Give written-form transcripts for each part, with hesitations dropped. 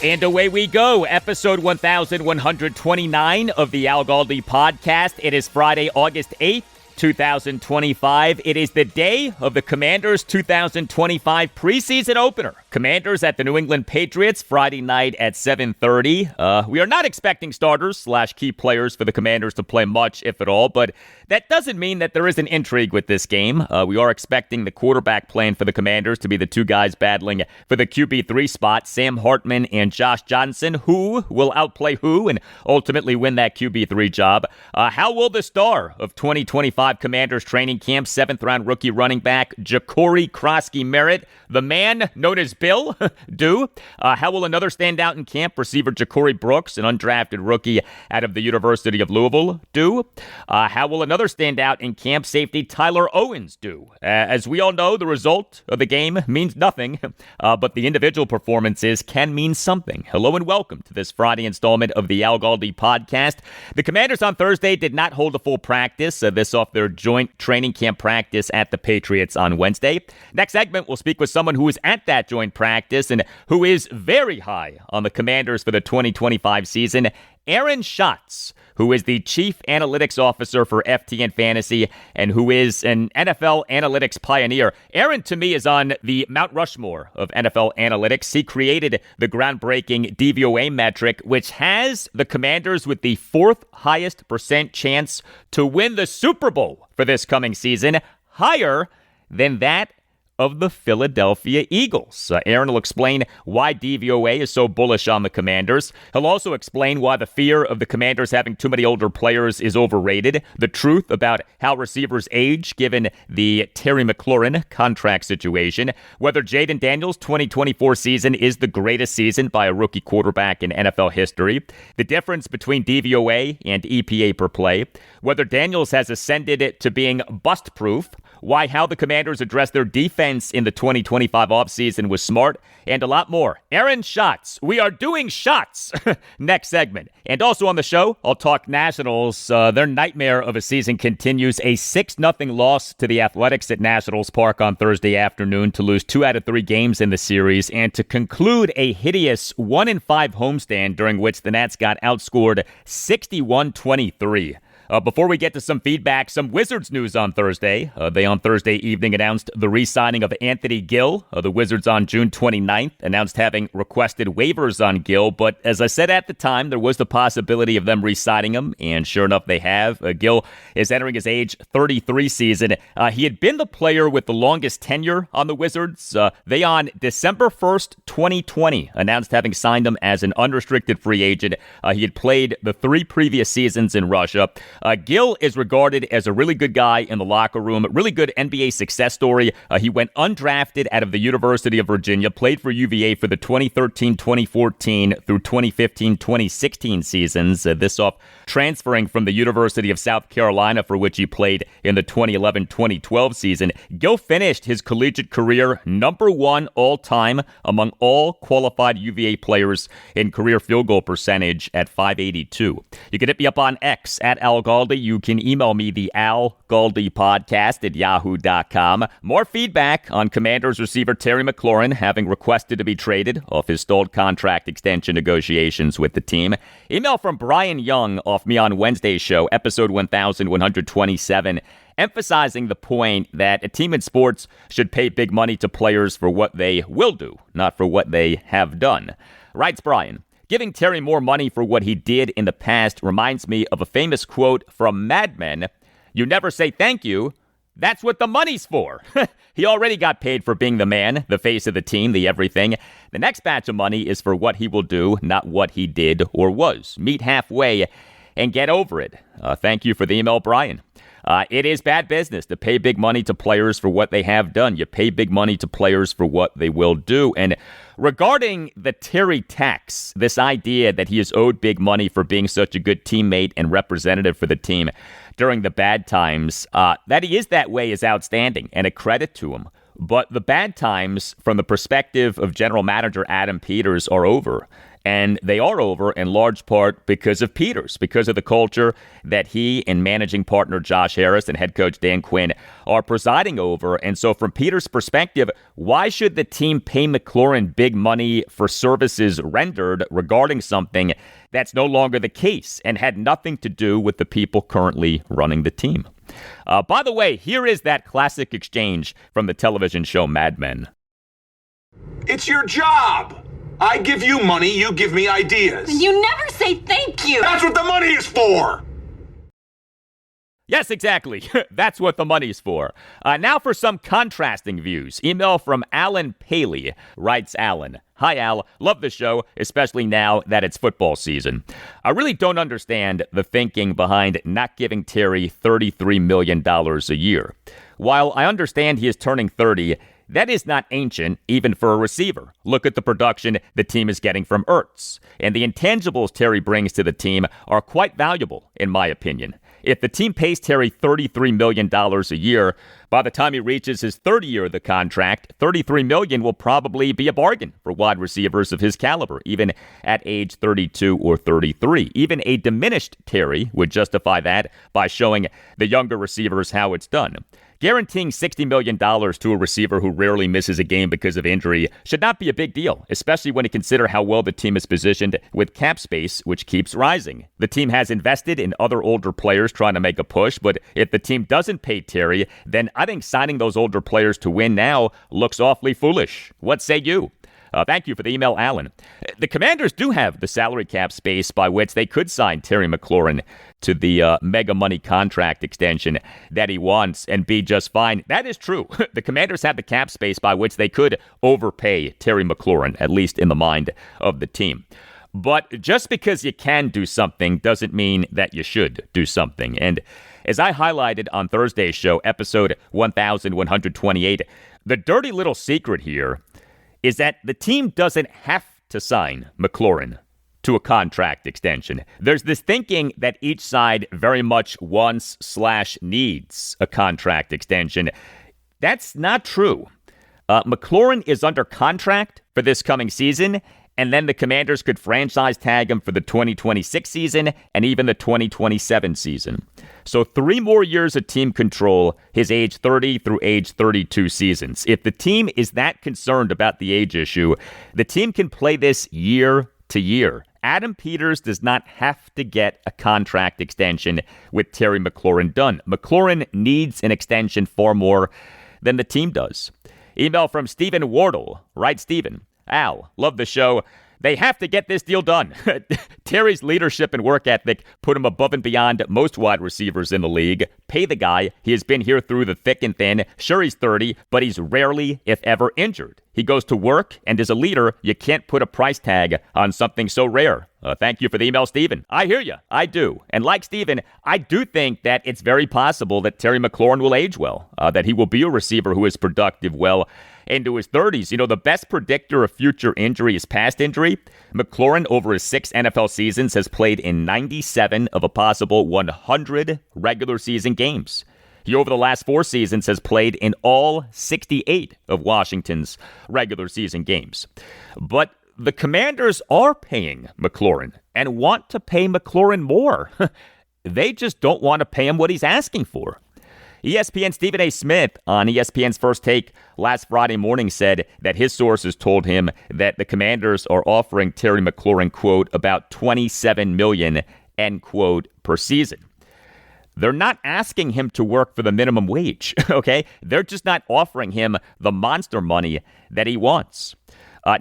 And away we go, episode 1129 of the Al Galdi podcast. It is Friday, August 8th, 2025. It is the day of the Commanders' 2025 preseason opener. Commanders at the New England Patriots, Friday night at 7:30. We are not expecting starters/key players for the Commanders to play much, if at all, but that doesn't mean that there isn't intrigue with this game. We are expecting the quarterback playing for the Commanders to be the two guys battling for the QB3 spot, Sam Hartman and Josh Johnson. Who will outplay who and ultimately win that QB3 job? How will the star of 2025 Commanders training camp, 7th-round rookie running back Ja'Cory Krosky-Merritt, the man known as Bill, do? How will another standout in camp, receiver Ja'Corey Brooks, an undrafted rookie out of the University of Louisville, do? How will another standout in camp, safety Tyler Owens, do? As we all know, the result of the game means nothing, but the individual performances can mean something. Hello and welcome to this Friday installment of the Al Galdi podcast. The Commanders on Thursday did not hold a full practice, this off their joint training camp practice at the Patriots on Wednesday. Next segment, we'll speak with someone who was at that joint practice and who is very high on the Commanders for the 2025 season, Aaron Schatz, who is the Chief Analytics Officer for FTN Fantasy and who is an NFL analytics pioneer. Aaron, to me, is on the Mount Rushmore of NFL analytics. He created the groundbreaking DVOA metric, which has the Commanders with the 4th highest percent chance to win the Super Bowl for this coming season, higher than that of the Philadelphia Eagles. Aaron will explain why DVOA is so bullish on the Commanders. He'll also explain why the fear of the Commanders having too many older players is overrated, the truth about how receivers age given the Terry McLaurin contract situation, whether Jayden Daniels' 2024 season is the greatest season by a rookie quarterback in NFL history, the difference between DVOA and EPA per play, whether Daniels has ascended to being bust-proof, how the Commanders address their defense in the 2025 offseason was smart, and a lot more. Aaron Schatz. We are doing shots. Next segment. And also on the show, I'll talk Nationals. Their nightmare of a season continues. A 6-0 loss to the Athletics at Nationals Park on Thursday afternoon to lose 2 out of 3 games in the series and to conclude a hideous 1-5 homestand during which the Nats got outscored 61-23. Before we get to some feedback, some Wizards news on Thursday. They on Thursday evening announced the re-signing of Anthony Gill. The Wizards on June 29th announced having requested waivers on Gill, but as I said at the time, there was the possibility of them re-signing him, and sure enough, they have. Gill is entering his age 33 season. He had been the player with the longest tenure on the Wizards. They on December 1st, 2020, announced having signed him as an unrestricted free agent. He had played the 3 previous seasons in Russia. Gill is regarded as a really good guy in the locker room, really good NBA success story. He went undrafted out of the University of Virginia, played for UVA for the 2013-2014 through 2015-2016 seasons. This off transferring from the University of South Carolina, for which he played in the 2011-2012 season. Gill finished his collegiate career number 1 all-time among all qualified UVA players in career field goal percentage at .582. You can hit me up on X at Al Galdi. You can email me, the Al Galdi podcast at yahoo.com. More feedback on Commanders receiver Terry McLaurin having requested to be traded off his stalled contract extension negotiations with the team. Email from Brian Young off me on Wednesday's show, episode 1127, emphasizing the point that a team in sports should pay big money to players for what they will do, not for what they have done. Writes Brian, giving Terry more money for what he did in the past reminds me of a famous quote from Mad Men. You never say thank you. That's what the money's for. He already got paid for being the man, the face of the team, the everything. The next batch of money is for what he will do, not what he did or was. Meet halfway and get over it. Thank you for the email, Brian. It is bad business to pay big money to players for what they have done. You pay big money to players for what they will do. And regarding the Terry tax, this idea that he is owed big money for being such a good teammate and representative for the team during the bad times, that he is that way is outstanding and a credit to him. But the bad times, from the perspective of general manager Adam Peters, are over. And they are over in large part because of Peters, because of the culture that he and managing partner Josh Harris and head coach Dan Quinn are presiding over. And so from Peters' perspective, why should the team pay McLaurin big money for services rendered regarding something that's no longer the case and had nothing to do with the people currently running the team? By the way, here is that classic exchange from the television show Mad Men. It's your job. I give you money, you give me ideas. And you never say thank you. That's what the money is for. Yes, exactly. That's what the money's for. Now for some contrasting views. Email from Alan Paley. Writes Alan. Hi, Al. Love the show, especially now that it's football season. I really don't understand the thinking behind not giving Terry $33 million a year. While I understand he is turning 30, that is not ancient, even for a receiver. Look at the production the team is getting from Ertz. And the intangibles Terry brings to the team are quite valuable, in my opinion. If the team pays Terry $33 million a year, by the time he reaches his third year of the contract, $33 million will probably be a bargain for wide receivers of his caliber, even at age 32 or 33. Even a diminished Terry would justify that by showing the younger receivers how it's done. Guaranteeing $60 million to a receiver who rarely misses a game because of injury should not be a big deal, especially when you consider how well the team is positioned with cap space, which keeps rising. The team has invested in other older players trying to make a push, but if the team doesn't pay Terry, then I think signing those older players to win now looks awfully foolish. What say you? Thank you for the email, Alan. The Commanders do have the salary cap space by which they could sign Terry McLaurin to the mega money contract extension that he wants and be just fine. That is true. The Commanders have the cap space by which they could overpay Terry McLaurin, at least in the mind of the team. But just because you can do something doesn't mean that you should do something. And as I highlighted on Thursday's show, episode 1128, the dirty little secret here is that the team doesn't have to sign McLaurin to a contract extension. There's this thinking that each side very much wants/needs a contract extension. That's not true. McLaurin is under contract for this coming season, and then the Commanders could franchise tag him for the 2026 season and even the 2027 season. So 3 more years of team control, his age 30 through age 32 seasons. If the team is that concerned about the age issue, the team can play this year to year. Adam Peters does not have to get a contract extension with Terry McLaurin done. McLaurin needs an extension far more than the team does. Email from Stephen Wardle. Right, Stephen. Al, love the show. They have to get this deal done. Terry's leadership and work ethic put him above and beyond most wide receivers in the league. Pay the guy. He has been here through the thick and thin. Sure, he's 30, but he's rarely, if ever, injured. He goes to work, and as a leader, you can't put a price tag on something so rare. Thank you for the email, Stephen. I hear you. I do. And like Stephen, I do think that it's very possible that Terry McLaurin will age well, that he will be a receiver who is productive well into his 30s. You know, the best predictor of future injury is past injury. McLaurin, over his 6 NFL seasons, has played in 97 of a possible 100 regular season games. He, over the last 4 seasons, has played in all 68 of Washington's regular season games. But the Commanders are paying McLaurin and want to pay McLaurin more. They just don't want to pay him what he's asking for. ESPN Stephen A. Smith on ESPN's First Take last Friday morning said that his sources told him that the Commanders are offering Terry McLaurin, quote, about $27 million, end quote, per season. They're not asking him to work for the minimum wage, okay? They're just not offering him the monster money that he wants.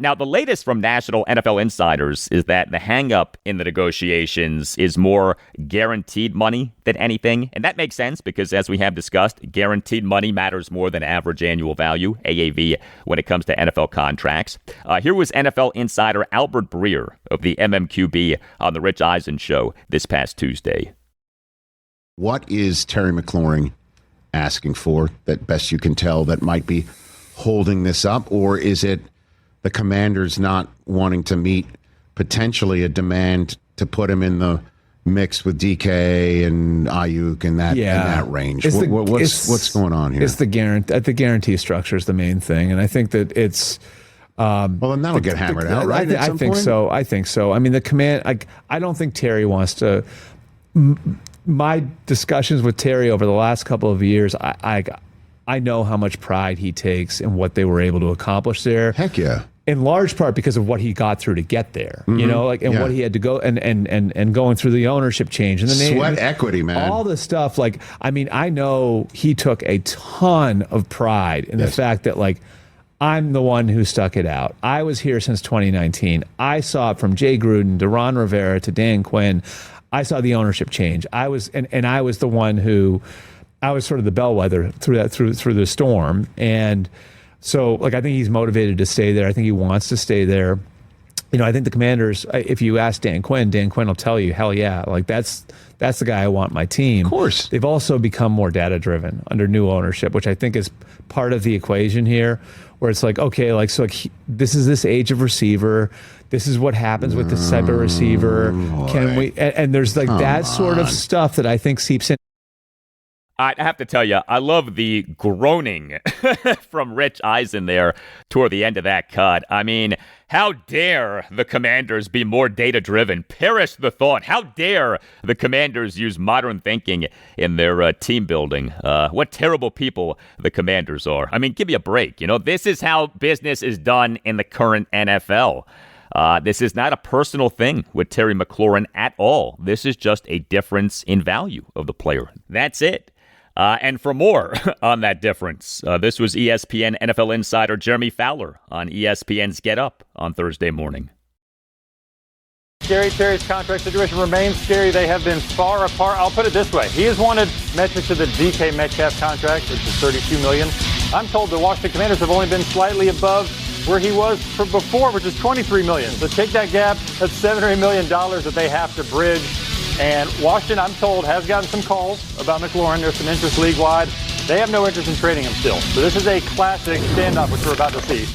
Now, the latest from national NFL insiders is that the hang-up in the negotiations is more guaranteed money than anything. And that makes sense because, as we have discussed, guaranteed money matters more than average annual value, AAV, when it comes to NFL contracts. Here was NFL insider Albert Breer of the MMQB on The Rich Eisen Show this past Tuesday. What is Terry McLaurin asking for that best you can tell that might be holding this up? Or is it the Commanders not wanting to meet potentially a demand to put him in the mix with DK and Ayuk and that in that range? What's going on here? It's the guarantee structure is the main thing, and I think that it's Well, then that'll get hammered out, right? I think so. I think so. I mean, the command. I don't think Terry wants to. My discussions with Terry over the last couple of years, I know how much pride he takes in what they were able to accomplish there. Heck yeah. In large part because of what he got through to get there, what he had to go and going through the ownership change and the name, sweat equity, man, all the stuff. I know he took a ton of pride in the fact that I'm the one who stuck it out. I was here since 2019. I saw it from Jay Gruden to Ron Rivera to Dan Quinn. I saw the ownership change. I was the one who, I was sort of the bellwether through the storm. And so I think he's motivated to stay there. I think he wants to stay there. I think the Commanders, if you ask Dan Quinn will tell you, hell yeah, that's the guy I want my team. Of course. They've also become more data driven under new ownership, which I think is part of the equation here, where it's this is this age of receiver. This is what happens with this type of receiver. Can we? And there's that sort of stuff that I think seeps in. I have to tell you, I love the groaning from Rich Eisen there toward the end of that cut. I mean, how dare the Commanders be more data-driven? Perish the thought. How dare the Commanders use modern thinking in their team building? What terrible people the Commanders are. I mean, give me a break. This is how business is done in the current NFL. This is not a personal thing with Terry McLaurin at all. This is just a difference in value of the player. That's it. And for more on that difference, this was ESPN NFL insider Jeremy Fowler on ESPN's Get Up on Thursday morning. Terry's contract situation remains scary. They have been far apart. I'll put it this way. He has wanted metrics of the DK Metcalf contract, which is $32 million. I'm told the Washington Commanders have only been slightly above where he was before, which is $23 million. So take that gap. That's $7 or $8 million that they have to bridge. And Washington, I'm told, has gotten some calls about McLaurin. There's some interest league-wide. They have no interest in trading him still. So this is a classic standoff, which we're about to see.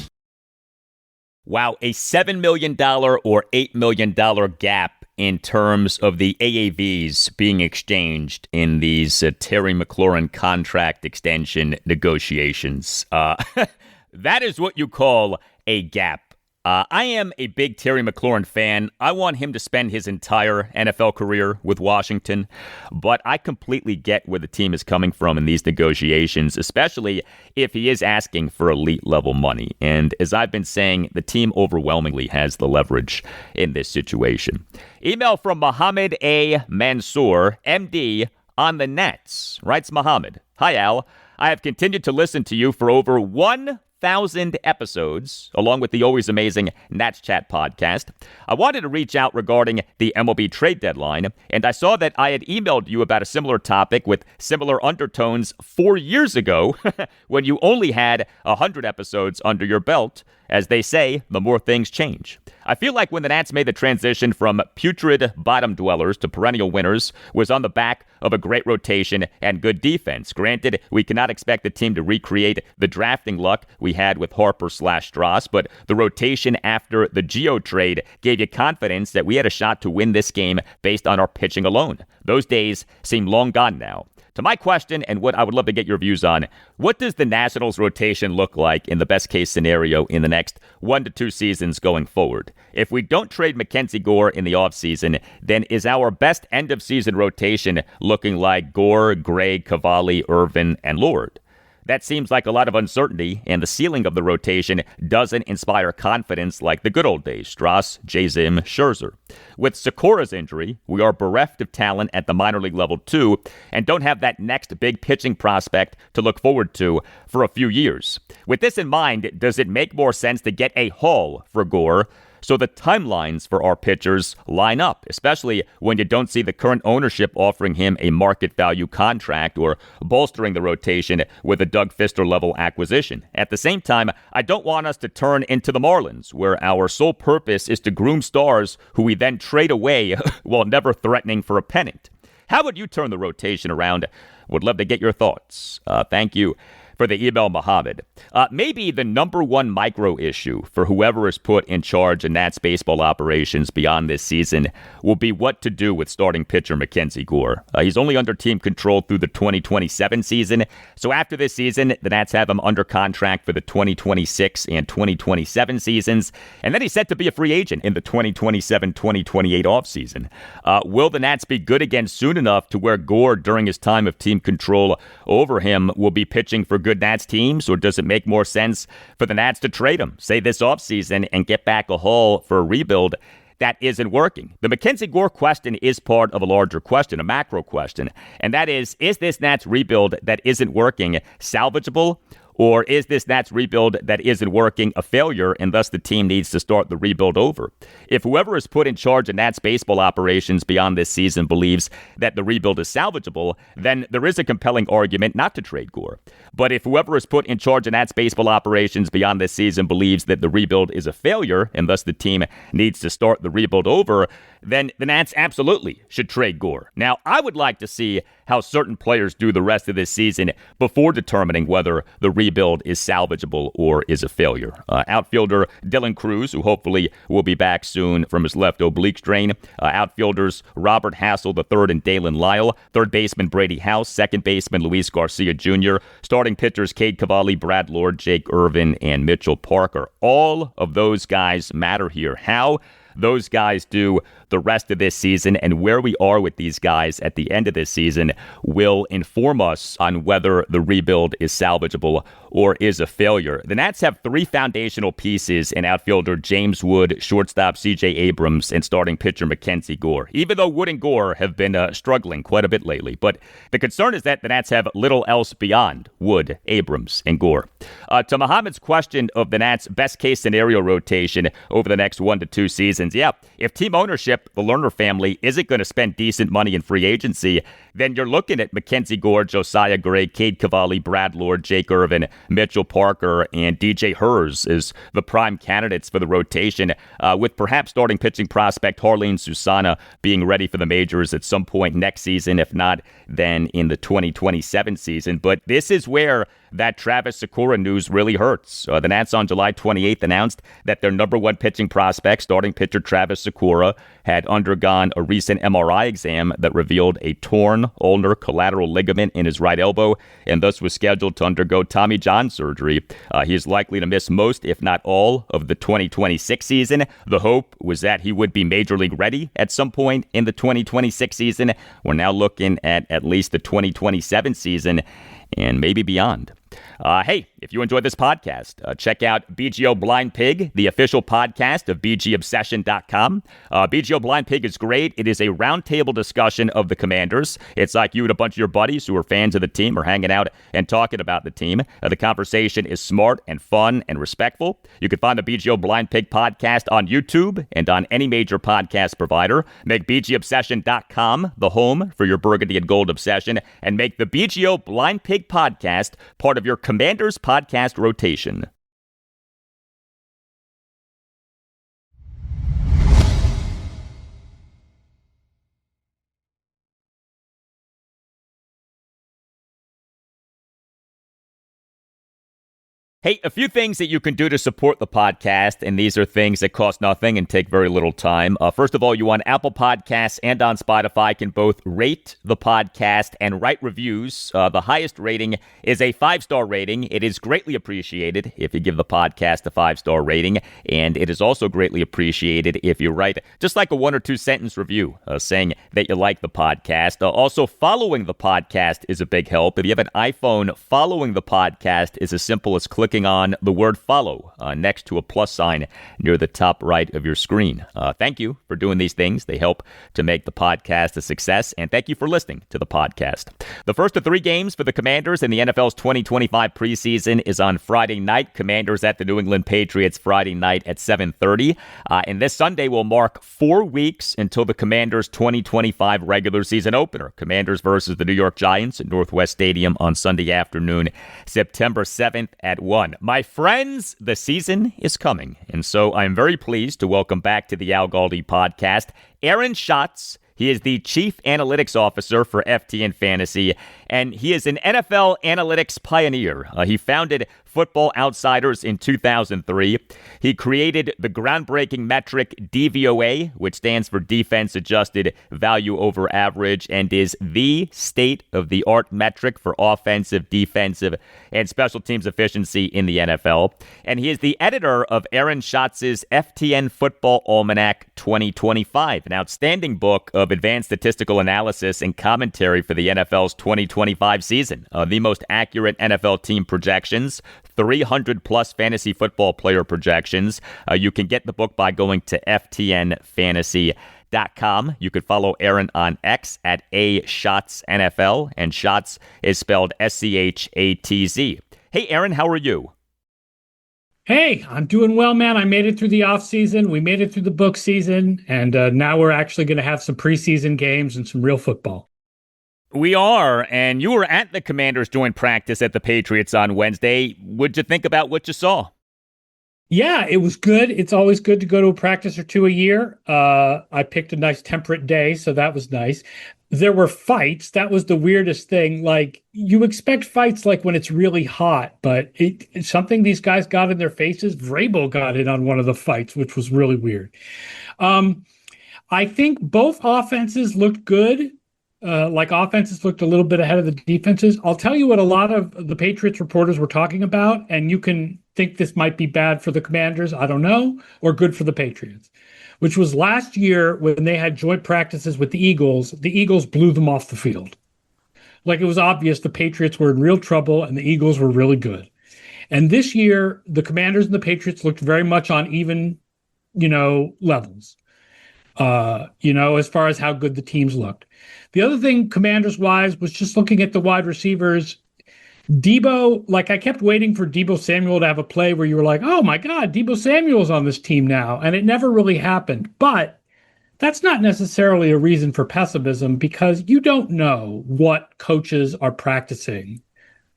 Wow, a $7 million or $8 million gap in terms of the AAVs being exchanged in these Terry McLaurin contract extension negotiations. That is what you call a gap. I am a big Terry McLaurin fan. I want him to spend his entire NFL career with Washington, but I completely get where the team is coming from in these negotiations, especially if he is asking for elite level money. And as I've been saying, the team overwhelmingly has the leverage in this situation. Email from Mohammed A. Mansour, MD, on the Nets. Writes Mohammed, "Hi Al, I have continued to listen to you for over 1,000 episodes, along with the always amazing Nats Chat podcast. I wanted to reach out regarding the MLB trade deadline, and I saw that I had emailed you about a similar topic with similar undertones 4 years ago when you only had 100 episodes under your belt. As they say, the more things change. I feel like when the Nats made the transition from putrid bottom dwellers to perennial winners was on the back of a great rotation and good defense. Granted, we cannot expect the team to recreate the drafting luck we had with Harper/Strauss, but the rotation after the Gio trade gave you confidence that we had a shot to win this game based on our pitching alone. Those days seem long gone now. To my question, and what I would love to get your views on, what does the Nationals rotation look like in the best case scenario in the next 1 to 2 seasons going forward? If we don't trade Mackenzie Gore in the offseason, then is our best end of season rotation looking like Gore, Gray, Cavalli, Irvin, and Lord? That seems like a lot of uncertainty, and the ceiling of the rotation doesn't inspire confidence like the good old days, Strauss, J-Zim, Scherzer. With Sakura's injury, we are bereft of talent at the minor league level too, and don't have that next big pitching prospect to look forward to for a few years. With this in mind, does it make more sense to get a haul for Gore so the timelines for our pitchers line up, especially when you don't see the current ownership offering him a market value contract or bolstering the rotation with a Doug Fister-level acquisition? At the same time, I don't want us to turn into the Marlins, where our sole purpose is to groom stars who we then trade away while never threatening for a pennant. How would you turn the rotation around? Would love to get your thoughts. Thank you for the email Muhammad. Maybe the number one micro issue for whoever is put in charge of Nats baseball operations beyond this season will be what to do with starting pitcher Mackenzie Gore. He's only under team control through the 2027 season. So after this season, the Nats have him under contract for the 2026 and 2027 seasons. And then he's set to be a free agent in the 2027-2028 offseason. Will the Nats be good again soon enough to where Gore, during his time of team control over him, will be pitching for good Nats teams, or does it make more sense for the Nats to trade him, say this offseason, and get back a haul for a rebuild that isn't working? The Mackenzie Gore question is part of a larger question, a macro question, and that is this Nats rebuild that isn't working salvageable? Or is this Nats rebuild that isn't working a failure, and thus the team needs to start the rebuild over? If whoever is put in charge of Nats baseball operations beyond this season believes that the rebuild is salvageable, then there is a compelling argument not to trade Gore. But if whoever is put in charge of Nats baseball operations beyond this season believes that the rebuild is a failure, and thus the team needs to start the rebuild over, then the Nats absolutely should trade Gore. Now, I would like to see how certain players do the rest of this season before determining whether the rebuild is salvageable or is a failure. Outfielder Dylan Cruz, who hopefully will be back soon from his left oblique strain. Outfielders Robert Hassel III and Dalen Lyle. Third baseman Brady House. Second baseman Luis Garcia Jr. Starting pitchers Cade Cavalli, Brad Lord, Jake Irvin, and Mitchell Parker. All of those guys matter here. How those guys do the rest of this season and where we are with these guys at the end of this season will inform us on whether the rebuild is salvageable or is a failure. The Nats have three foundational pieces in outfielder James Wood, shortstop C.J. Abrams, and starting pitcher Mackenzie Gore, even though Wood and Gore have been struggling quite a bit lately. But the concern is that the Nats have little else beyond Wood, Abrams, and Gore. To Muhammad's question of the Nats' best-case scenario rotation over the next 1 to 2 seasons, yeah, if team ownership, the Lerner family, isn't going to spend decent money in free agency, then you're looking at Mackenzie Gore, Josiah Gray, Cade Cavalli, Brad Lord, Jake Irvin, Mitchell Parker, and DJ Hers as the prime candidates for the rotation, with perhaps starting pitching prospect Harleen Susana being ready for the majors at some point next season, if not then in the 2027 season. But this is where that Travis Sakura news really hurts. The Nats on July 28th announced that their number one pitching prospect, starting pitcher Travis Sakura, had undergone a recent MRI exam that revealed a torn ulnar collateral ligament in his right elbow and thus was scheduled to undergo Tommy John surgery. He is likely to miss most, if not all, of the 2026 season. The hope was that he would be major league ready at some point in the 2026 season. We're now looking at least the 2027 season and maybe beyond. Hey, if you enjoyed this podcast, check out BGO Blind Pig, the official podcast of BGObsession.com. BGO Blind Pig is great. It is a roundtable discussion of the Commanders. It's like you and a bunch of your buddies who are fans of the team are hanging out and talking about the team. The conversation is smart and fun and respectful. You can find the BGO Blind Pig podcast on YouTube and on any major podcast provider. Make BGObsession.com the home for your burgundy and gold obsession, and make the BGO Blind Pig podcast part of your Commanders podcast rotation. Hey, a few things that you can do to support the podcast, and these are things that cost nothing and take very little time. First of all, you on Apple Podcasts and on Spotify can both rate the podcast and write reviews. The highest rating is a 5-star rating. It is greatly appreciated if you give the podcast a 5-star rating, and it is also greatly appreciated if you write just like a 1 or 2 sentence review saying that you like the podcast. Also, following the podcast is a big help. If you have an iPhone, following the podcast is as simple as clicking on the word follow next to a plus sign near the top right of your screen. Thank you for doing these things. They help to make the podcast a success, and thank you for listening to the podcast. The first of 3 games for the Commanders in the NFL's 2025 preseason is on Friday night. Commanders at the New England Patriots Friday night at 7:30. And this Sunday will mark 4 weeks until the Commanders' 2025 regular season opener. Commanders versus the New York Giants at Northwest Stadium on Sunday afternoon, September 7th at 1. My friends, the season is coming, and so I'm very pleased to welcome back to the Al Galdi podcast Aaron Schatz He is the Chief Analytics Officer for FTN Fantasy, and he is an NFL analytics pioneer. He founded Football Outsiders in 2003. He created the groundbreaking metric DVOA, which stands for Defense Adjusted Value Over Average, and is the state-of-the-art metric for offensive, defensive, and special teams efficiency in the NFL. And he is the editor of Aaron Schatz's FTN Football Almanac 2025, an outstanding book of advanced statistical analysis and commentary for the NFL's 2025 season. The most accurate NFL team projections, 300-plus fantasy football player projections. You can get the book by going to ftnfantasy.com. You could follow Aaron on X at @SchatzNFL, and Schatz is spelled Schatz. Hey, Aaron, how are you? Hey, I'm doing well, man. I made it through the offseason. We made it through the book season, and now we're actually going to have some preseason games and some real football. We are, and you were at the Commanders joint practice at the Patriots on Wednesday. What'd you think about what you saw? Yeah, it was good. It's always good to go to a practice or two a year. I picked a nice temperate day, so that was nice. There were fights. That was the weirdest thing. Like, you expect fights like when it's really hot, but it's something these guys got in their faces. Vrabel got in on one of the fights, which was really weird. I think both offenses looked good. Offenses looked a little bit ahead of the defenses. I'll tell you what a lot of the Patriots reporters were talking about, and you can think this might be bad for the Commanders, I don't know, or good for the Patriots, which was last year when they had joint practices with the Eagles blew them off the field. Like, it was obvious the Patriots were in real trouble and the Eagles were really good. And this year, the Commanders and the Patriots looked very much on even, levels, as far as how good the teams looked. The other thing, Commanders-wise, was just looking at the wide receivers. Deebo, I kept waiting for Deebo Samuel to have a play where you were like, oh my God, Deebo Samuel's on this team now. And it never really happened. But that's not necessarily a reason for pessimism, because you don't know what coaches are practicing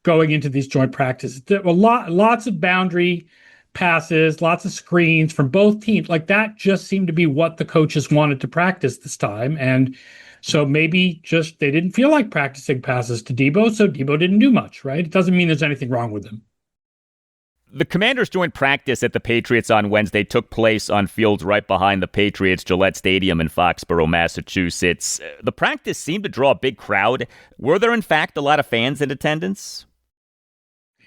going into these joint practices. There were lots of boundary passes, lots of screens from both teams. Like, that just seemed to be what the coaches wanted to practice this time. And so maybe just they didn't feel like practicing passes to Deebo, so Deebo didn't do much, right? It doesn't mean there's anything wrong with him. The Commanders joint practice at the Patriots on Wednesday took place on fields right behind the Patriots' Gillette Stadium in Foxborough, Massachusetts. The practice seemed to draw a big crowd. Were there, in fact, a lot of fans in attendance?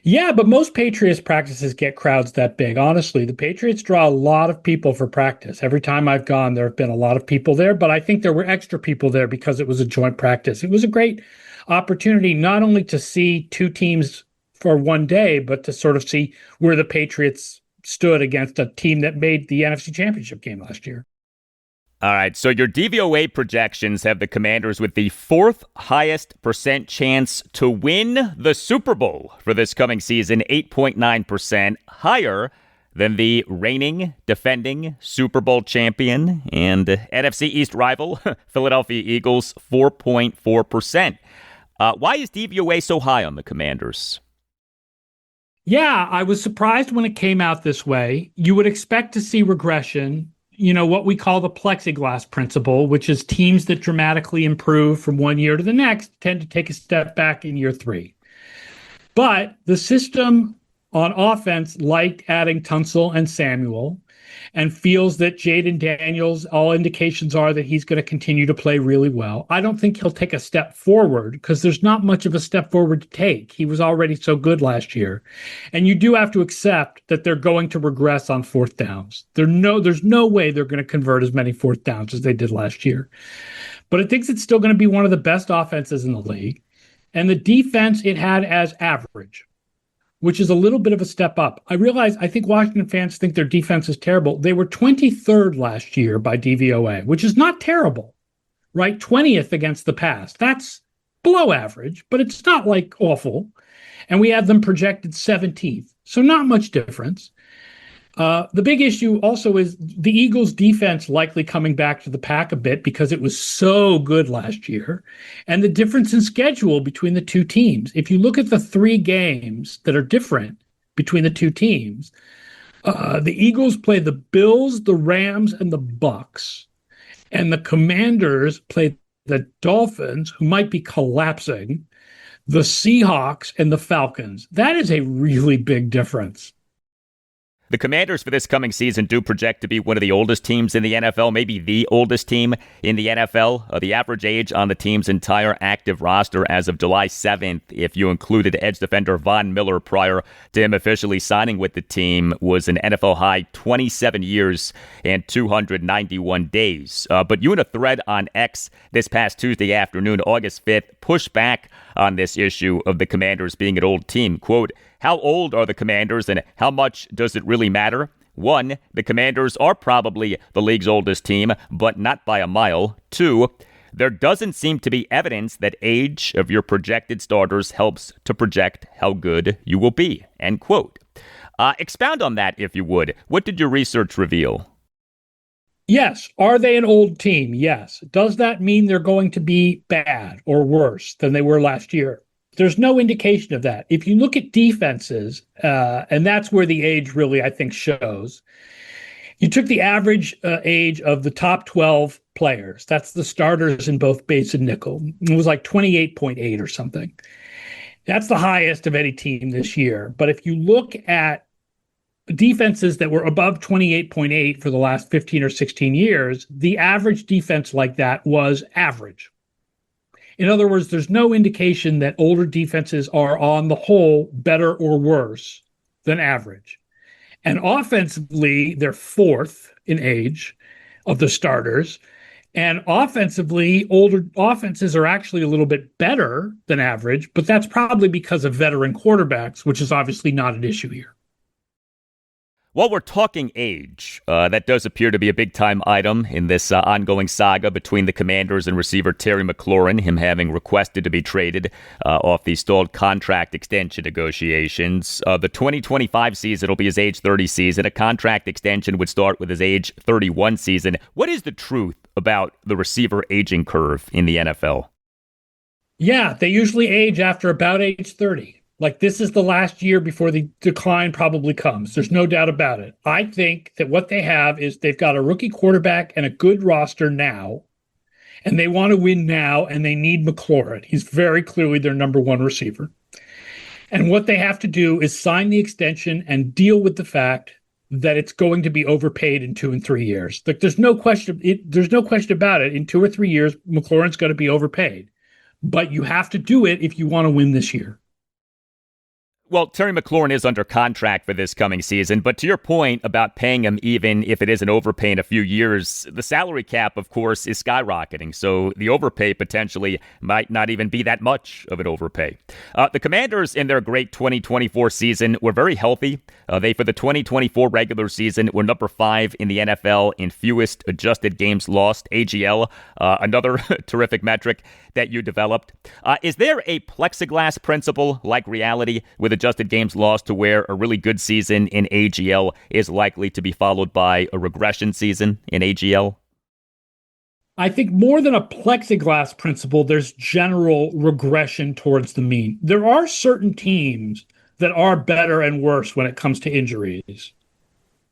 Yeah, but most Patriots practices get crowds that big. Honestly, the Patriots draw a lot of people for practice. Every time I've gone, there have been a lot of people there, but I think there were extra people there because it was a joint practice. It was a great opportunity not only to see two teams for one day, but to sort of see where the Patriots stood against a team that made the NFC Championship game last year. All right, so your DVOA projections have the Commanders with the fourth highest percent chance to win the Super Bowl for this coming season, 8.9%, higher than the reigning, defending Super Bowl champion and NFC East rival, Philadelphia Eagles, 4.4%. Why is DVOA so high on the Commanders? Yeah, I was surprised when it came out this way. You would expect to see regression. What we call the plexiglass principle, which is teams that dramatically improve from one year to the next tend to take a step back in year three. But the system on offense liked adding Tunsil and Samuel and feels that Jayden Daniels, all indications are that he's going to continue to play really well. I don't think he'll take a step forward because there's not much of a step forward to take. He was already so good last year. And you do have to accept that they're going to regress on fourth downs. There's no way they're going to convert as many fourth downs as they did last year. But it thinks it's still going to be one of the best offenses in the league. And the defense it had as average, which is a little bit of a step up. I think Washington fans think their defense is terrible. They were 23rd last year by DVOA, which is not terrible, right? 20th against the pass. That's below average, but it's not awful. And we have them projected 17th. So not much difference. The big issue also is the Eagles' defense likely coming back to the pack a bit because it was so good last year, and the difference in schedule between the two teams. If you look at the three games that are different between the two teams, the Eagles play the Bills, the Rams, and the Bucks. And the Commanders played the Dolphins, who might be collapsing, the Seahawks, and the Falcons. That is a really big difference. The Commanders for this coming season do project to be one of the oldest teams in the NFL, maybe the oldest team in the NFL. The average age on the team's entire active roster as of July 7th, if you included edge defender Von Miller prior to him officially signing with the team, was an NFL high 27 years and 291 days. But you in a thread on X this past Tuesday afternoon, August 5th, pushed back on this issue of the Commanders being an old team. Quote, "How old are the Commanders and how much does it really matter? One, the Commanders are probably the league's oldest team, but not by a mile. Two, there doesn't seem to be evidence that age of your projected starters helps to project how good you will be." End quote. Expound on that, if you would. What did your research reveal? Yes. Are they an old team? Yes. Does that mean they're going to be bad or worse than they were last year? There's no indication of that. If you look at defenses, and that's where the age really, I think, shows. You took the average age of the top 12 players. That's the starters in both base and nickel. It was like 28.8 or something. That's the highest of any team this year. But if you look at defenses that were above 28.8 for the last 15 or 16 years, the average defense like that was average. In other words, there's no indication that older defenses are on the whole better or worse than average. And offensively, they're fourth in age of the starters. And offensively, older offenses are actually a little bit better than average, but that's probably because of veteran quarterbacks, which is obviously not an issue here. While we're talking age, that does appear to be a big-time item in this ongoing saga between the Commanders and receiver Terry McLaurin, him having requested to be traded off the stalled contract extension negotiations. The 2025 season will be his age 30 season. A contract extension would start with his age 31 season. What is the truth about the receiver aging curve in the NFL? Yeah, they usually age after about age 30. Like, this is the last year before the decline probably comes. There's no doubt about it. I think that what they have is they've got a rookie quarterback and a good roster now, and they want to win now, and they need McLaurin. He's very clearly their number one receiver. And what they have to do is sign the extension and deal with the fact that it's going to be overpaid in 2 and 3 years. Like, there's no question about it. In 2 or 3 years, McLaurin's going to be overpaid. But you have to do it if you want to win this year. Well, Terry McLaurin is under contract for this coming season, but to your point about paying him even if it is an overpay in a few years, the salary cap, of course, is skyrocketing, so the overpay potentially might not even be that much of an overpay. The Commanders in their great 2024 season were very healthy. They, for the 2024 regular season, were number 5 in the NFL in fewest adjusted games lost, AGL, another terrific metric that you developed. Is there a plexiglass principle like reality with adjusted games lost to where a really good season in AGL is likely to be followed by a regression season in AGL? I think more than a plexiglass principle, there's general regression towards the mean. There are certain teams that are better and worse when it comes to injuries.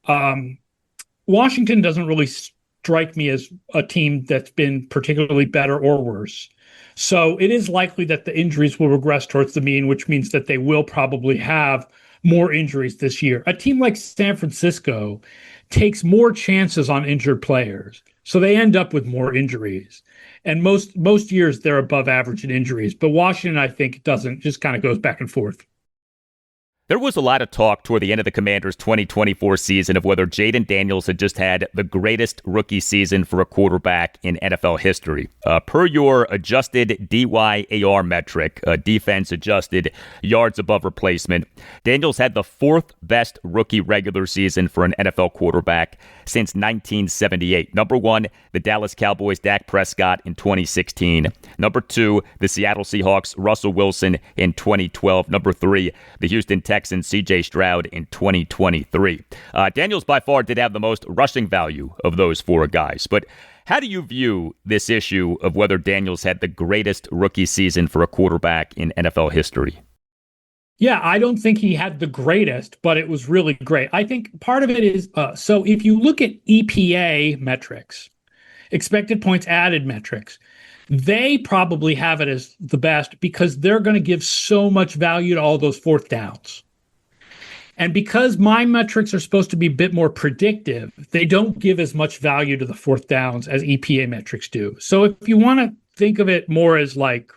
Washington doesn't really strike me as a team that's been particularly better or worse. So it is likely that the injuries will regress towards the mean, which means that they will probably have more injuries this year. A team like San Francisco takes more chances on injured players, so they end up with more injuries. And most years they're above average in injuries, but Washington, I think, doesn't, just kind of goes back and forth. There was a lot of talk toward the end of the Commanders' 2024 season of whether Jayden Daniels had just had the greatest rookie season for a quarterback in NFL history. Per your adjusted DYAR metric, defense adjusted yards above replacement, Daniels had the 4th best rookie regular season for an NFL quarterback since 1978. Number 1, the Dallas Cowboys' Dak Prescott in 2016. Number 2, the Seattle Seahawks' Russell Wilson in 2012. Number 3, the Houston Texans' C.J. Stroud in 2023. Daniels by far did have the most rushing value of those 4 guys. But how do you view this issue of whether Daniels had the greatest rookie season for a quarterback in NFL history? Yeah, I don't think he had the greatest, but it was really great. I think part of it is, so if you look at EPA metrics, expected points added metrics, they probably have it as the best because they're going to give so much value to all those fourth downs. And because my metrics are supposed to be a bit more predictive, they don't give as much value to the fourth downs as EPA metrics do. So if you want to think of it more as like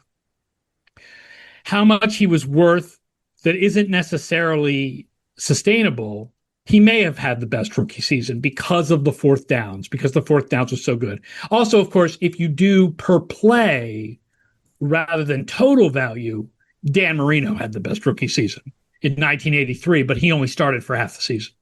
how much he was worth that isn't necessarily sustainable, he may have had the best rookie season because of the fourth downs, because the fourth downs was so good. Also, of course, if you do per play rather than total value, Dan Marino had the best rookie season in 1983, but he only started for half the season.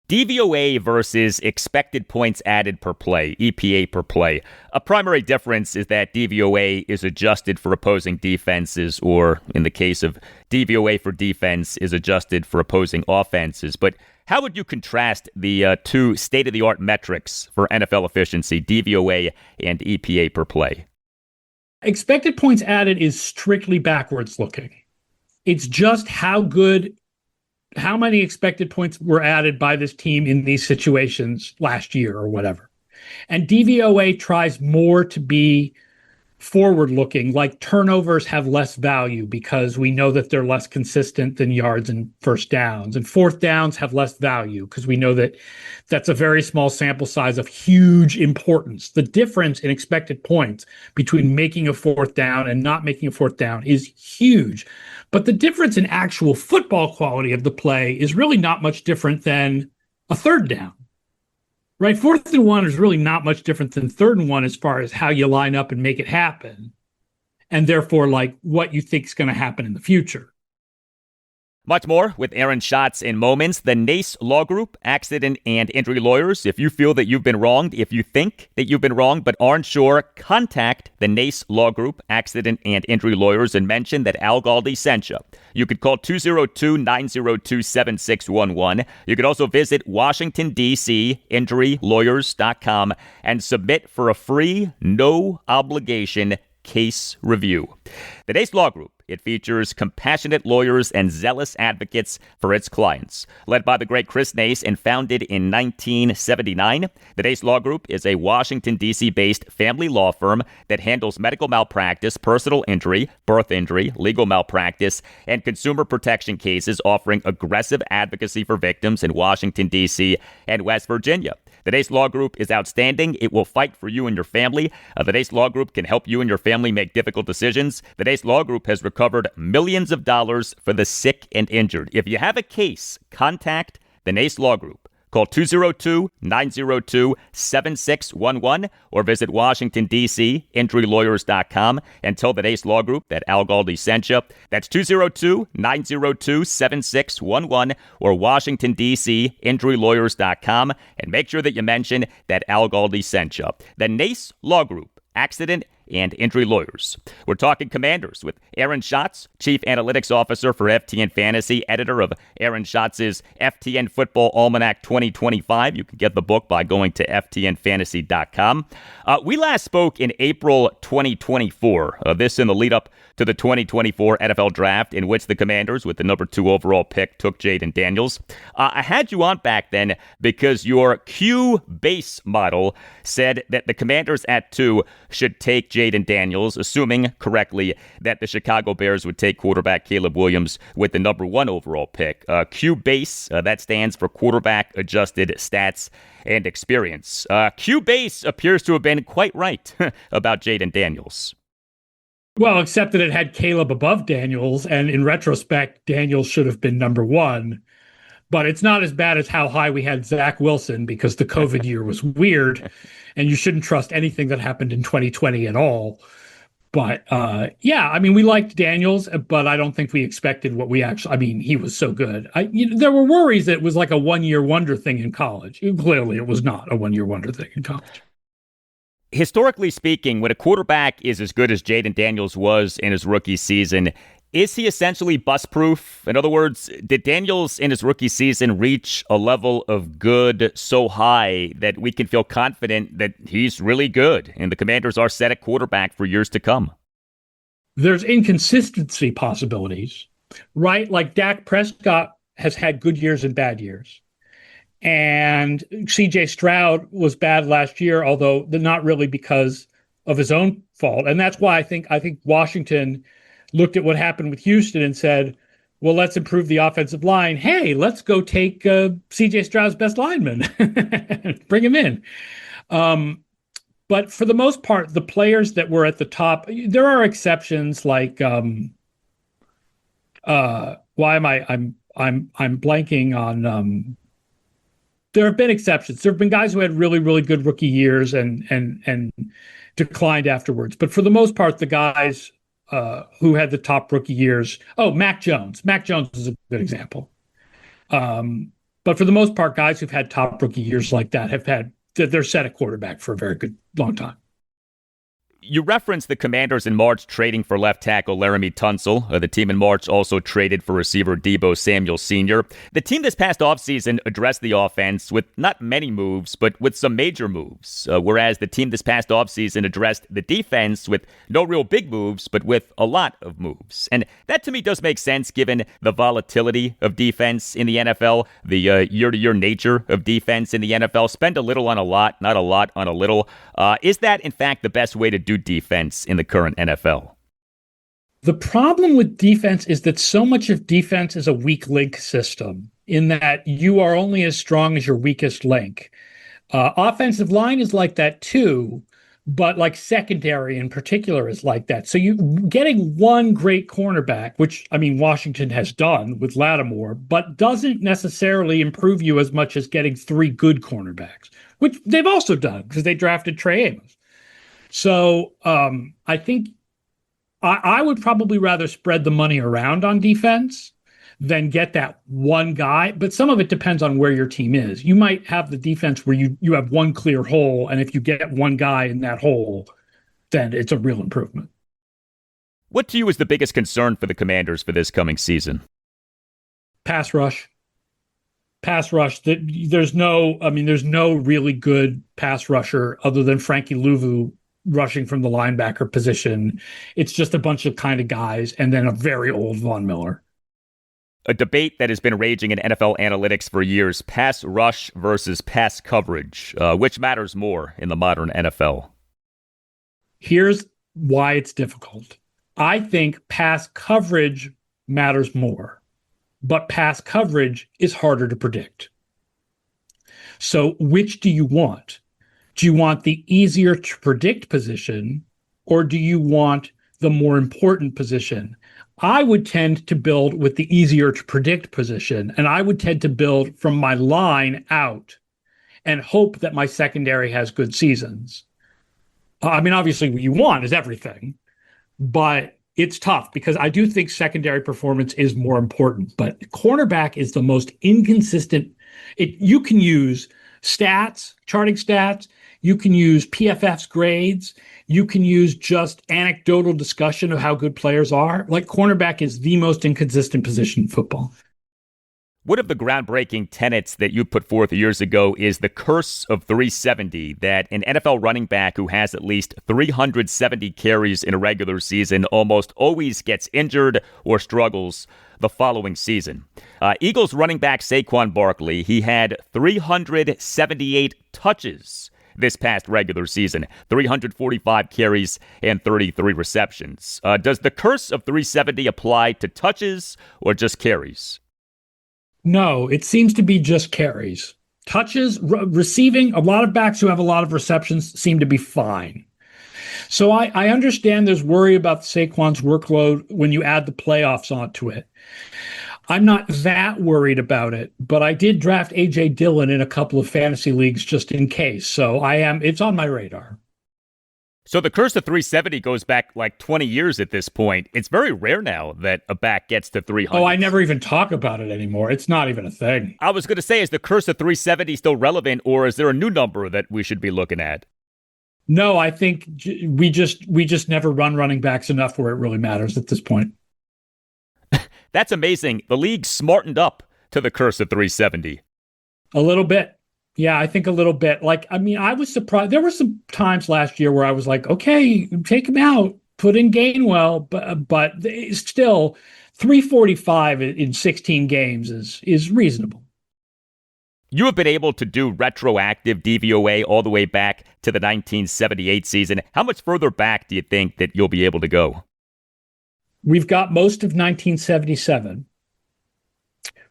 DVOA versus expected points added per play, EPA per play. A primary difference is that DVOA is adjusted for opposing defenses, or in the case of DVOA for defense, is adjusted for opposing offenses. But how would you contrast the two state-of-the-art metrics for NFL efficiency, DVOA and EPA per play? Expected points added is strictly backwards looking. It's just how many expected points were added by this team in these situations last year or whatever. And DVOA tries more to be forward-looking, like turnovers have less value because we know that they're less consistent than yards and first downs. And fourth downs have less value because we know that that's a very small sample size of huge importance. The difference in expected points between making a fourth down and not making a fourth down is huge. But the difference in actual football quality of the play is really not much different than a third down. Right, 4th and 1 is really not much different than 3rd and 1 as far as how you line up and make it happen, and therefore, like, what you think is going to happen in the future. Much more with Aaron Schatz in moments. The NACE Law Group, accident and injury lawyers. If you feel that you've been wronged, if you think that you've been wronged but aren't sure, contact the NACE Law Group, accident and injury lawyers, and mention that Al Galdi sent you. You could call 202-902-7611. You could also visit Washington, D.C., injurylawyers.com and submit for a free, no-obligation case review. The NACE Law Group, it features compassionate lawyers and zealous advocates for its clients. Led by the great Chris Nace and founded in 1979, the Nace Law Group is a Washington, D.C.-based family law firm that handles medical malpractice, personal injury, birth injury, legal malpractice, and consumer protection cases, offering aggressive advocacy for victims in Washington, D.C. and West Virginia. The Nace Law Group is outstanding. It will fight for you and your family. The Nace Law Group can help you and your family make difficult decisions. The Nace Law Group has recovered millions of dollars for the sick and injured. If you have a case, contact the Nace Law Group. Call 202-902-7611 or visit Washington, D.C., injurylawyers.com and tell the Nace Law Group that Al Galdi sent you. That's 202-902-7611 or Washington, D.C., injurylawyers.com, and make sure that you mention that Al Galdi sent you. The Nace Law Group, accident and injury lawyers. We're talking Commanders with Aaron Schatz, Chief Analytics Officer for FTN Fantasy, editor of Aaron Schatz's FTN Football Almanac 2025. You can get the book by going to ftnfantasy.com. We last spoke in April 2024, this in the lead up to the 2024 NFL Draft, in which the Commanders, with the number 2 overall pick, took Jayden Daniels. I had you on back then because your Q-base model said that the Commanders at 2 should take Jayden Daniels, assuming correctly that the Chicago Bears would take quarterback Caleb Williams with the number 1 overall pick. Q-base, that stands for quarterback adjusted stats and experience. Q-base appears to have been quite right about Jayden Daniels. Well, except that it had Caleb above Daniels, and in retrospect, Daniels should have been number 1. But it's not as bad as how high we had Zach Wilson, because the COVID year was weird, and you shouldn't trust anything that happened in 2020 at all. But yeah, I mean, we liked Daniels, but I don't think we expected what we actually, I mean, he was so good. There were worries that it was like a one-year wonder thing in college. Clearly, it was not a one-year wonder thing in college. Historically speaking, when a quarterback is as good as Jayden Daniels was in his rookie season, is he essentially bust-proof? In other words, did Daniels in his rookie season reach a level of good so high that we can feel confident that he's really good and the Commanders are set at quarterback for years to come? There's inconsistency possibilities, right? Like Dak Prescott has had good years and bad years. And CJ Stroud was bad last year, although not really because of his own fault. And that's why I think Washington looked at what happened with Houston and said, well, let's improve the offensive line. Hey, let's go take CJ Stroud's best lineman, bring him in. But for the most part, the players that were at the top, there are exceptions like I'm blanking on there have been exceptions. There have been guys who had really, really good rookie years and declined afterwards. But for the most part, the guys who had the top rookie years, Mac Jones. Mac Jones is a good example. But for the most part, guys who've had top rookie years like that they're set at quarterback for a very good long time. You referenced the Commanders in March trading for left tackle Laramie Tunsil. The team in March also traded for receiver Deebo Samuel Sr. The team this past offseason addressed the offense with not many moves, but with some major moves, whereas the team this past offseason addressed the defense with no real big moves, but with a lot of moves. And that to me does make sense given the volatility of defense in the NFL, the year-to-year nature of defense in the NFL. Spend a little on a lot, not a lot on a little. Is that, in fact, the best way to do defense in the current NFL? The problem with defense is that so much of defense is a weak link system in that you are only as strong as your weakest link. Offensive line is like that too, but like secondary in particular is like that. So you getting one great cornerback, which I mean Washington has done with Lattimore, but doesn't necessarily improve you as much as getting three good cornerbacks, which they've also done because they drafted Trey Amos. So I think I would probably rather spread the money around on defense than get that one guy. But some of it depends on where your team is. You might have the defense where you have one clear hole, and if you get one guy in that hole, then it's a real improvement. What to you is the biggest concern for the Commanders for this coming season? Pass rush. There's no really good pass rusher other than Frankie Louvu rushing from the linebacker position. It's just a bunch of kind of guys and then a very old Von Miller. A debate that has been raging in NFL analytics for years, pass rush versus pass coverage. Which matters more in the modern NFL? Here's why it's difficult. I think pass coverage matters more, but pass coverage is harder to predict. So which do you want? Do you want the easier to predict position, or do you want the more important position? I would tend to build with the easier to predict position, and I would tend to build from my line out and hope that my secondary has good seasons. I mean, obviously what you want is everything, but it's tough because I do think secondary performance is more important, but cornerback is the most inconsistent. You can use stats, charting stats. You can use PFF's grades. You can use just anecdotal discussion of how good players are. Like cornerback is the most inconsistent position in football. One of the groundbreaking tenets that you put forth years ago is the curse of 370, that an NFL running back who has at least 370 carries in a regular season almost always gets injured or struggles the following season. Eagles running back Saquon Barkley, he had 378 touches this past regular season, 345 carries and 33 receptions. Does the curse of 370 apply to touches or just carries? No, it seems to be just carries. Touches, receiving, a lot of backs who have a lot of receptions seem to be fine. So I understand there's worry about Saquon's workload when you add the playoffs onto it. I'm not that worried about it, but I did draft A.J. Dillon in a couple of fantasy leagues just in case. So it's on my radar. So the curse of 370 goes back like 20 years at this point. It's very rare now that a back gets to 300. Oh, I never even talk about it anymore. It's not even a thing. I was going to say, is the curse of 370 still relevant, or is there a new number that we should be looking at? No, I think we just never run running backs enough where it really matters at this point. That's amazing. The league smartened up to the curse of 370. A little bit. Yeah, I think a little bit. I was surprised. There were some times last year where I was like, okay, take him out, put in Gainwell, but still 345 in 16 games is reasonable. You have been able to do retroactive DVOA all the way back to the 1978 season. How much further back do you think that you'll be able to go? We've got most of 1977.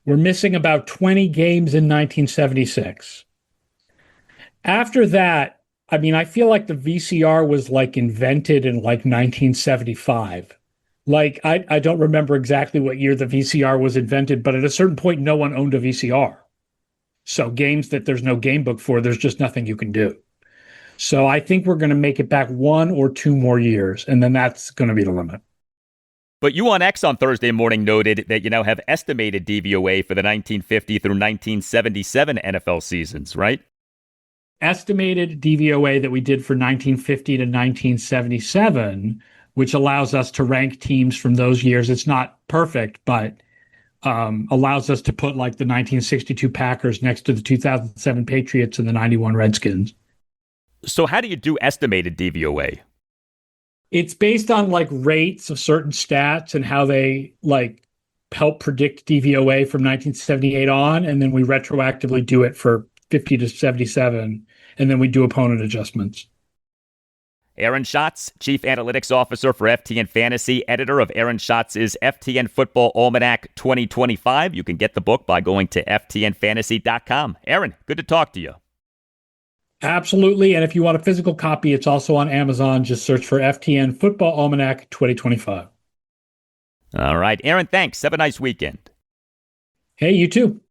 We're missing about 20 games in 1976. After that, I mean, I feel like the VCR was like invented in like 1975. Like, I don't remember exactly what year the VCR was invented, but at a certain point, no one owned a VCR. So games that there's no game book for, there's just nothing you can do. So I think we're going to make it back 1 or 2 more years, and then that's going to be the limit. But you on X on Thursday morning noted that you now have estimated DVOA for the 1950 through 1977 NFL seasons, right? Estimated DVOA that we did for 1950 to 1977, which allows us to rank teams from those years. It's not perfect, but allows us to put like the 1962 Packers next to the 2007 Patriots and the 91 Redskins. So how do you do estimated DVOA? It's based on like rates of certain stats and how they like help predict DVOA from 1978 on. And then we retroactively do it for 50 to 77. And then we do opponent adjustments. Aaron Schatz, Chief Analytics Officer for FTN Fantasy, editor of Aaron Schatz's FTN Football Almanac 2025. You can get the book by going to ftnfantasy.com. Aaron, good to talk to you. Absolutely. And if you want a physical copy, it's also on Amazon. Just search for FTN Football Almanac 2025. All right. Aaron, thanks. Have a nice weekend. Hey, you too.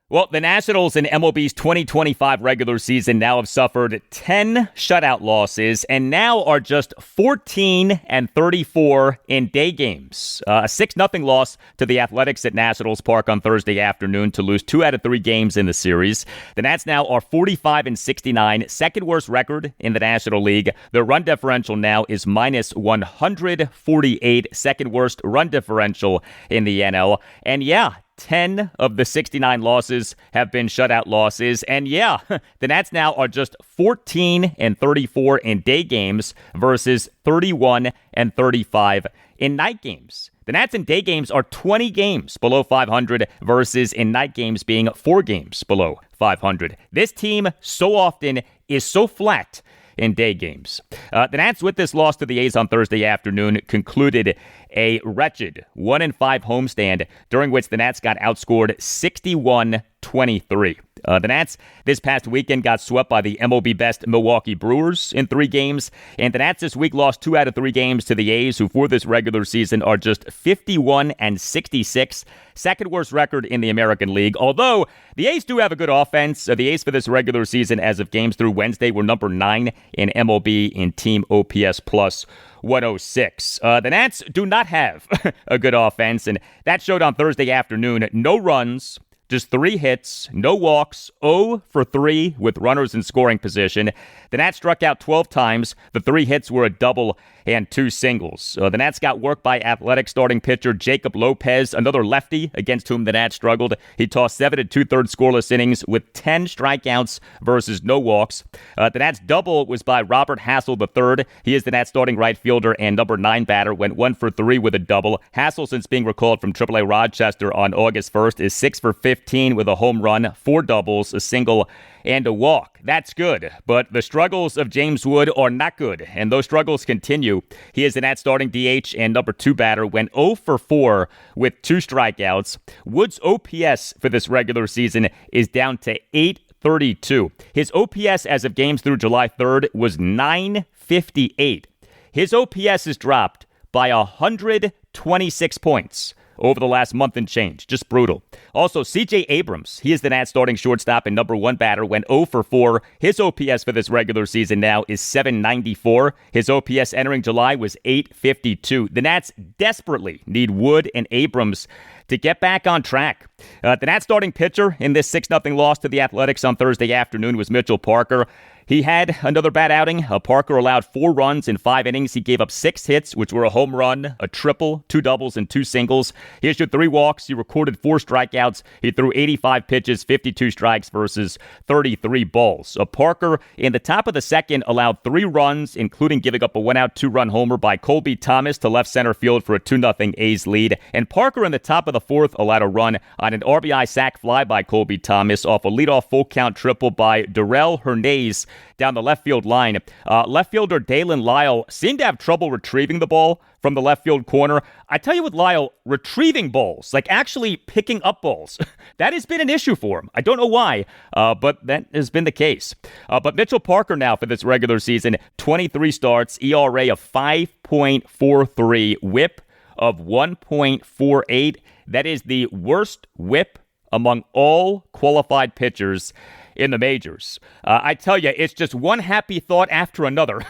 Well, the Nationals in MLB's 2025 regular season now have suffered 10 shutout losses and now are just 14-34 in day games. A 6-0 loss to the Athletics at Nationals Park on Thursday afternoon to lose 2 out of 3 games in the series. The Nats now are 45-69, second worst record in the National League. Their run differential now is minus 148, second worst run differential in the NL. And yeah, 10 of the 69 losses have been shutout losses. And yeah, the Nats now are just 14-34 in day games versus 31-35 in night games. The Nats in day games are 20 games below 500 versus in night games being 4 games below 500. This team so often is so flat in day games. The Nats, with this loss to the A's on Thursday afternoon, concluded a wretched 1-5 homestand during which the Nats got outscored 61-23. The Nats this past weekend got swept by the MLB best Milwaukee Brewers in 3 games, and the Nats this week lost 2 out of 3 games to the A's, who for this regular season are just 51-66, second worst record in the American League. Although the A's do have a good offense, the A's for this regular season as of games through Wednesday were number 9 in MLB in team OPS plus 106. The Nats do not have a good offense, and that showed on Thursday afternoon. No runs, just 3 hits, no walks, 0 for 3 with runners in scoring position. The Nats struck out 12 times. The 3 hits were a double and 2 singles. The Nats got worked by Athletic starting pitcher Jacob Lopez, another lefty against whom the Nats struggled. He tossed 7 2/3 scoreless innings with 10 strikeouts versus no walks. The Nats double was by Robert Hassel III. He is the Nats starting right fielder and number 9 batter, went 1 for 3 with a double. Hassel, since being recalled from AAA Rochester on August 1st, is 6 for 15 with a home run, 4 doubles, a single, and a walk. That's good, but the struggles of James Wood are not good, and those struggles continue. He is the Nats starting DH and number 2 batter, went 0 for 4 with 2 strikeouts. Wood's OPS for this regular season is down to 832. His OPS as of games through July 3rd was 958. His OPS has dropped by 126 points over the last month and change. Just brutal. Also, C.J. Abrams, he is the Nats starting shortstop and number 1 batter, went 0 for 4. His OPS for this regular season now is 794. His OPS entering July was 852. The Nats desperately need Wood and Abrams to get back on track. The Nats starting pitcher in this 6-0 loss to the Athletics on Thursday afternoon was Mitchell Parker. He had another bad outing. Parker allowed 4 runs in 5 innings. He gave up 6 hits, which were a home run, a triple, 2 doubles, and 2 singles. He issued 3 walks. He recorded 4 strikeouts. He threw 85 pitches, 52 strikes versus 33 balls. Parker, in the top of the second, allowed 3 runs, including giving up a 1-out, 2-run homer by Colby Thomas to left center field for a 2-0 A's lead. And Parker, in the top of the fourth, allowed a run on an RBI sac fly by Colby Thomas off a leadoff full-count triple by Darrell Hernandez down the left field line. Left fielder Dalen Lyle seemed to have trouble retrieving the ball from the left field corner. I tell you what, Lyle, retrieving balls, like actually picking up balls, that has been an issue for him. I don't know why, but that has been the case. But Mitchell Parker now for this regular season, 23 starts, ERA of 5.43, whip of 1.48. That is the worst whip among all qualified pitchers in the majors. I tell you, it's just one happy thought after another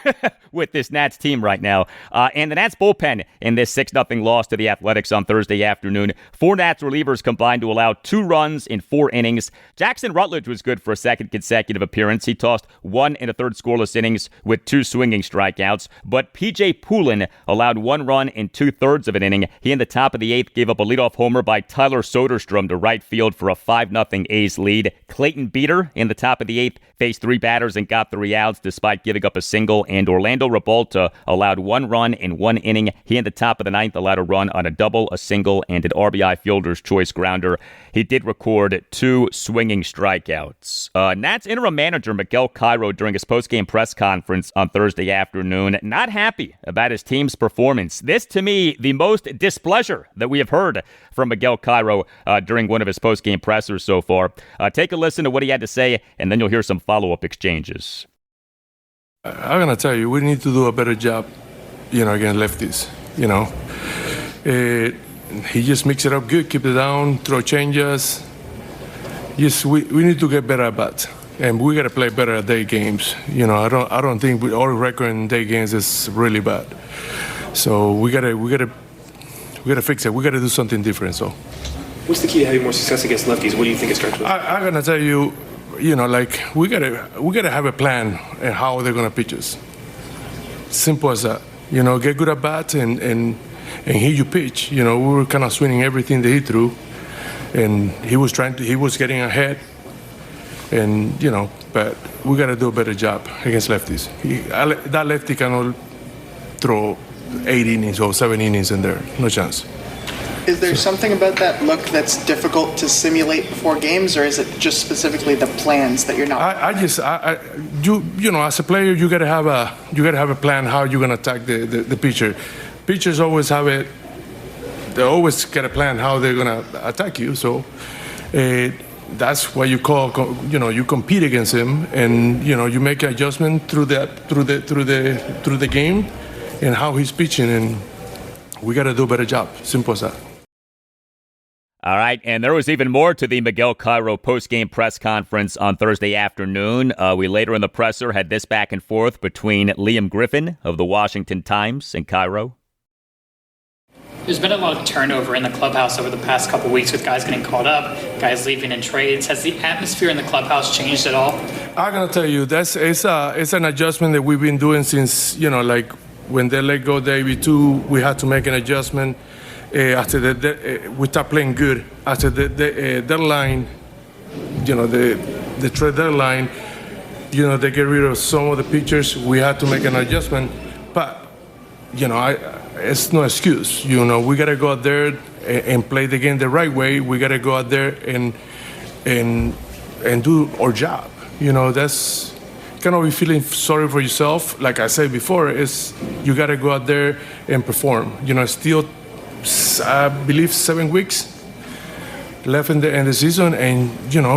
with this Nats team right now. And the Nats bullpen in this 6-0 loss to the Athletics on Thursday afternoon. 4 Nats relievers combined to allow 2 runs in 4 innings. Jackson Rutledge was good for a second consecutive appearance. He tossed 1 1/3 scoreless innings with 2 swinging strikeouts. But P.J. Poulin allowed 1 run in 2/3 of an inning. He, in the top of the 8th, gave up a leadoff homer by Tyler Soderstrom to right field for a 5-0 A's lead. Clayton Beeter, in the top of the 8th, faced 3 batters and got 3 outs despite giving up a single, and Orlando Revolta allowed 1 run in 1 inning. He, in the top of the 9th, allowed a run on a double, a single, and an RBI fielder's choice grounder. He did record 2 swinging strikeouts. Nats interim manager Miguel Cairo, during his postgame press conference on Thursday afternoon, not happy about his team's performance. This, to me, the most displeasure that we have heard from Miguel Cairo during one of his postgame pressers so far. Take a listen to what he had to say, and then you'll hear some follow-up exchanges. I'm going to tell you, we need to do a better job, against lefties, He just mix it up good, keep it down, throw changes. Yes, we need to get better at bats, and we got to play better at day games. I don't think our record in day games is really bad. So we gotta fix it. We gotta do something different. So, what's the key to having more success against lefties? What do you think it starts with? I'm gonna tell you, we gotta have a plan and how they're gonna pitch us. Simple as that. Get good at bats and hit your pitch. We were kind of swinging everything that he threw, and he was getting ahead, and but we gotta do a better job against lefties. That lefty cannot throw 8 innings or 7 innings in there. No chance. Is there something about that look that's difficult to simulate before games, or is it just specifically the plans that you're not? As a player, you gotta have a plan how you're gonna attack the pitcher. Pitchers always have it. They always get a plan how they're gonna attack you. So that's what you call. You compete against him, and you make an adjustment through the game, and how he's pitching, and we got to do a better job. Simple as that. All right, and there was even more to the Miguel Cairo post-game press conference on Thursday afternoon. We later in the presser had this back and forth between Liam Griffin of the Washington Times and Cairo. There's been a lot of turnover in the clubhouse over the past couple weeks with guys getting caught up, guys leaving in trades. Has the atmosphere in the clubhouse changed at all? I'm going to tell you, it's an adjustment that we've been doing since, when they let go Davey too, we had to make an adjustment. After we start playing good. After the deadline, the trade deadline, they get rid of some of the pitchers. We had to make an adjustment, but it's no excuse. We gotta go out there and play the game the right way. We gotta go out there and do our job. That's kind of feeling sorry for yourself. Like I said before, is you gotta go out there and perform. Still, I believe 7 weeks left in the season, and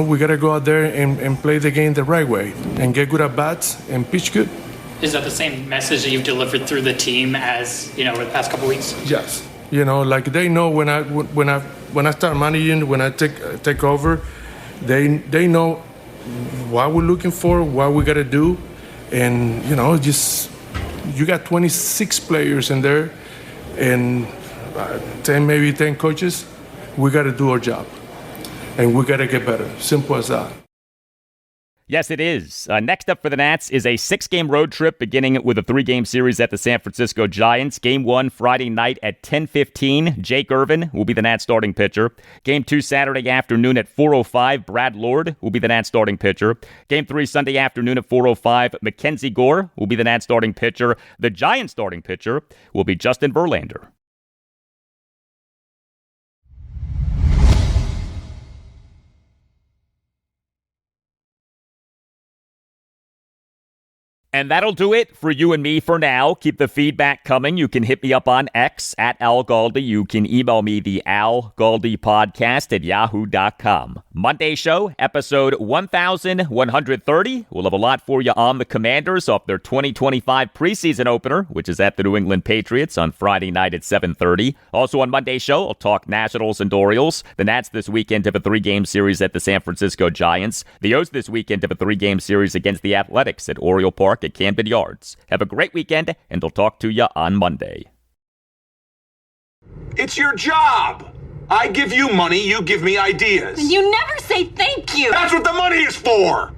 we gotta go out there and play the game the right way and get good at bats and pitch good. Is that the same message that you've delivered through the team as over the past couple weeks? Yes, like they know when I start managing, when I take over, they know what we're looking for, what we gotta do, and you got 26 players in there, and 10 coaches. We got to do our job, and we got to get better. Simple as that. Yes, it is. Next up for the Nats is a 6-game road trip beginning with a 3-game series at the San Francisco Giants. Game 1 Friday night at 10:15. Jake Irvin will be the Nats starting pitcher. Game 2 Saturday afternoon at 4:05. Brad Lord will be the Nats starting pitcher. Game 3 Sunday afternoon at 4:05. Mackenzie Gore will be the Nats starting pitcher. The Giants starting pitcher will be Justin Verlander. And that'll do it for you and me for now. Keep the feedback coming. You can hit me up on X at Al Galdi. You can email me the Al Galdi podcast at yahoo.com. Monday show, episode 1130. We'll have a lot for you on the Commanders off their 2025 preseason opener, which is at the New England Patriots on Friday night at 7:30. Also on Monday's show, I'll talk Nationals and Orioles. The Nats this weekend have a 3-game series at the San Francisco Giants. The O's this weekend have a 3-game series against the Athletics at Oriole Park at Camden Yards. Have a great weekend, and I'll talk to you on Monday. It's your job. I give you money, you give me ideas. You never say thank you. That's what the money is for.